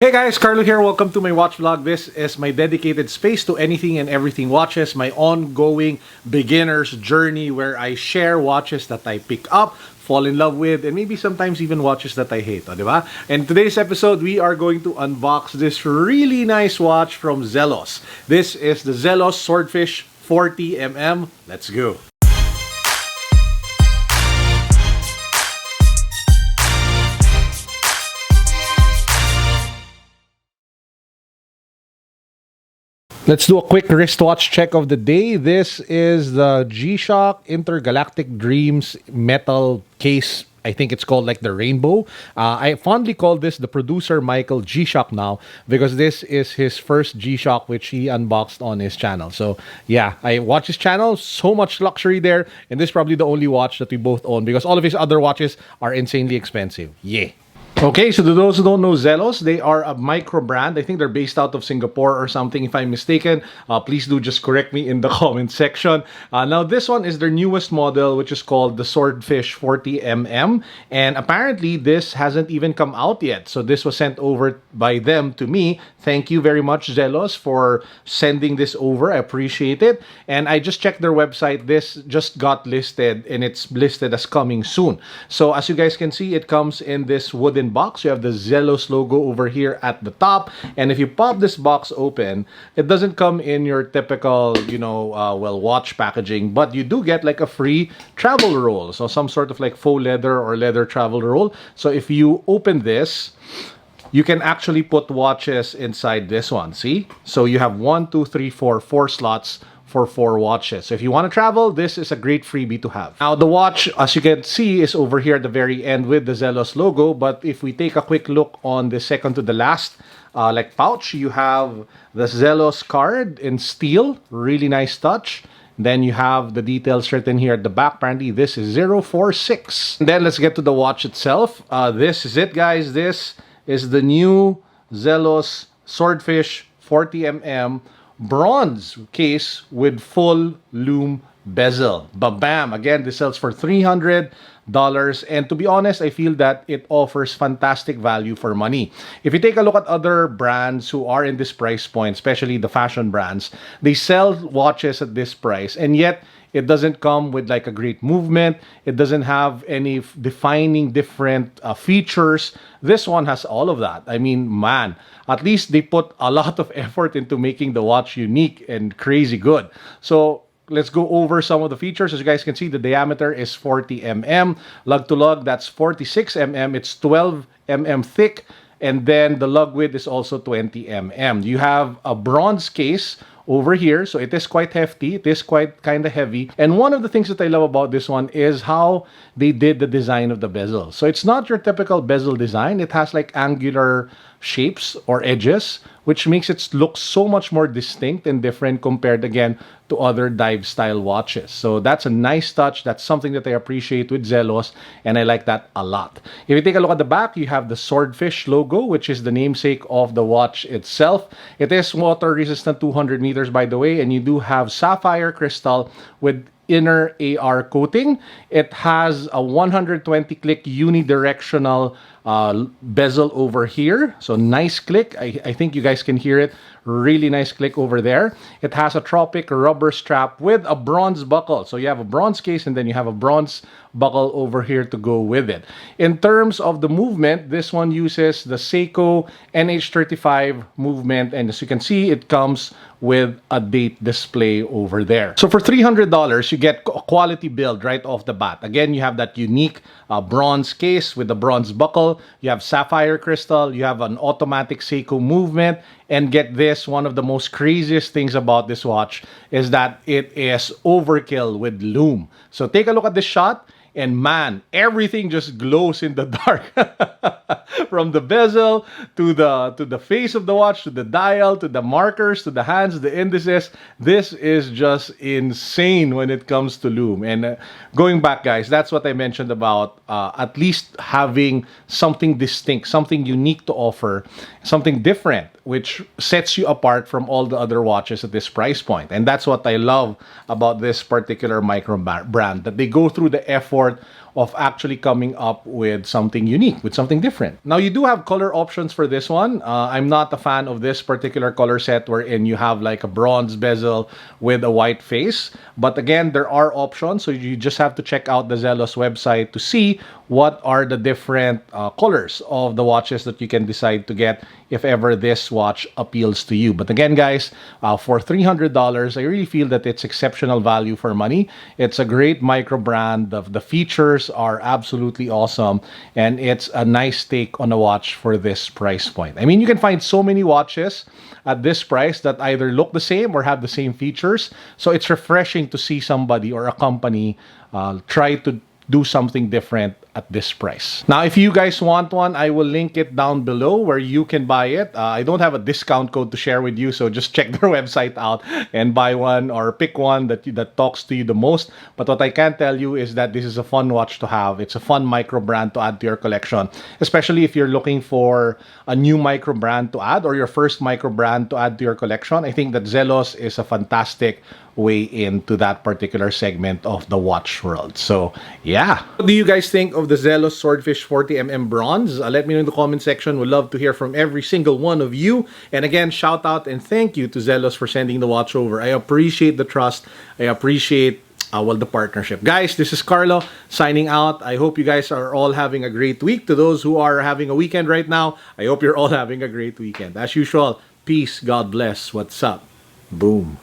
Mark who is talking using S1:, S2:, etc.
S1: Hey guys, Carlo here. Welcome to my watch vlog. This is my dedicated space to anything and everything watches, my ongoing beginner's journey where I share watches that I pick up, fall in love with, and maybe sometimes even watches that I hate, diba? And today's episode, we are going to unbox this really nice watch from Zelos. This is the Zelos Swordfish 40mm. Let's go. Let's do a quick wristwatch check of the day. This is the G-Shock Intergalactic Dreams metal case. I think it's called like the Rainbow. I fondly call this the producer Michael G-Shock now because this is his first G-Shock which he unboxed on his channel. So yeah, I watch his channel, so much luxury there, and this is probably the only watch that we both own because all of his other watches are insanely expensive. Yeah. Okay, so to those who don't know Zelos, they are a micro brand. I think they're based out of Singapore or something, if I'm mistaken. Please do just correct me in the comment section. Now, this one is their newest model, which is called the Swordfish 40mm. And apparently, this hasn't even come out yet. So this was sent over by them to me. Thank you very much, Zelos, for sending this over. I appreciate it. And I just checked their website. This just got listed, and it's listed as coming soon. So as you guys can see, it comes in this wooden box. You have the Zelos logo over here at the top, and if you pop this box open, it doesn't come in your typical, watch packaging, but you do get like a free travel roll, so some sort of like faux leather or leather travel roll. So if you open this, you can actually put watches inside this one. See? So you have 4 slots for 4 watches. So if you want to travel, this is a great freebie to have. Now, the watch, as you can see, is over here at the very end with the Zelos logo. But if we take a quick look on the second to the last pouch, you have the Zelos card in steel. Really nice touch. Then you have the details written here at the back. Apparently, this is 046. And then let's get to the watch itself. This is it, guys. This is the new Zelos Swordfish 40mm bronze case with full lume bezel. Ba-bam! Again, this sells for $300. And to be honest, I feel that it offers fantastic value for money. If you take a look at other brands who are in this price point, especially the fashion brands, they sell watches at this price, and yet it doesn't come with like a great movement. It doesn't have any defining different features. This one has all of that. I mean, man, at least they put a lot of effort into making the watch unique and crazy good. So let's go over some of the features. As you guys can see, the diameter is 40mm. Lug to lug, that's 46mm. It's 12mm thick. And then the lug width is also 20mm. You have a bronze case over here, so it is quite hefty. It is quite kind of heavy. And one of the things that I love about this one is how they did the design of the bezel. So it's not your typical bezel design. It has like angular shapes or edges, which makes it look so much more distinct and different compared again to other dive style watches. So that's a nice touch. That's something that I appreciate with Zelos, and I like that a lot. If you take a look at the back, you have the Swordfish logo, which is the namesake of the watch itself. It is water resistant, 200 meters by the way, and you do have sapphire crystal with inner AR coating. It has a 120 click unidirectional bezel over here. So nice click. I think you guys can hear it. Really nice click over there. It has a tropic rubber strap with a bronze buckle. So you have a bronze case and then you have a bronze buckle over here to go with it. In terms of the movement, this one uses the Seiko NH35 movement, and as you can see, it comes with a date display over there. So for $300, you get a quality build right off the bat. Again, you have that unique bronze case with the bronze buckle. You have sapphire crystal. You have an automatic Seiko movement. And get this, one of the most craziest things about this watch is that it is overkill with lume. So take a look at this shot. And man, everything just glows in the dark. From the bezel to the face of the watch, to the dial, to the markers, to the hands, the indices. This is just insane when it comes to lume. And going back, guys, that's what I mentioned about at least having something distinct, something unique to offer, something different, which sets you apart from all the other watches at this price point. And that's what I love about this particular micro brand, that they go through the effort short of actually coming up with something unique, with something different. Now, you do have color options for this one. I'm not a fan of this particular color set wherein you have like a bronze bezel with a white face. But again, there are options. So you just have to check out the Zelos website to see what are the different colors of the watches that you can decide to get if ever this watch appeals to you. But again, guys, for $300, I really feel that it's exceptional value for money. It's a great micro brand. The features are absolutely awesome, and it's a nice take on a watch for this price point. I mean, you can find so many watches at this price that either look the same or have the same features. So it's refreshing to see somebody or a company try to do something different at this price. Now, if you guys want one, I will link it down below where you can buy it. I don't have a discount code to share with you, so just check their website out and buy one or pick one that talks to you the most. But what I can tell you is that this is a fun watch to have. It's a fun micro brand to add to your collection, especially if you're looking for a new micro brand to add or your first micro brand to add to your collection. I think that Zelos is a fantastic way into that particular segment of the watch world. So yeah, what do you guys think of the Zelos Swordfish 40mm bronze? Let me know in the comment section. Would love to hear from every single one of you. And again, shout out and thank you to Zelos for sending the watch over. I appreciate the trust. I appreciate well, the partnership. Guys, this is Carlo signing out. I hope you guys are all having a great week. To those who are having a weekend right now, I hope you're all having a great weekend. As usual, peace, God bless. What's up? Boom.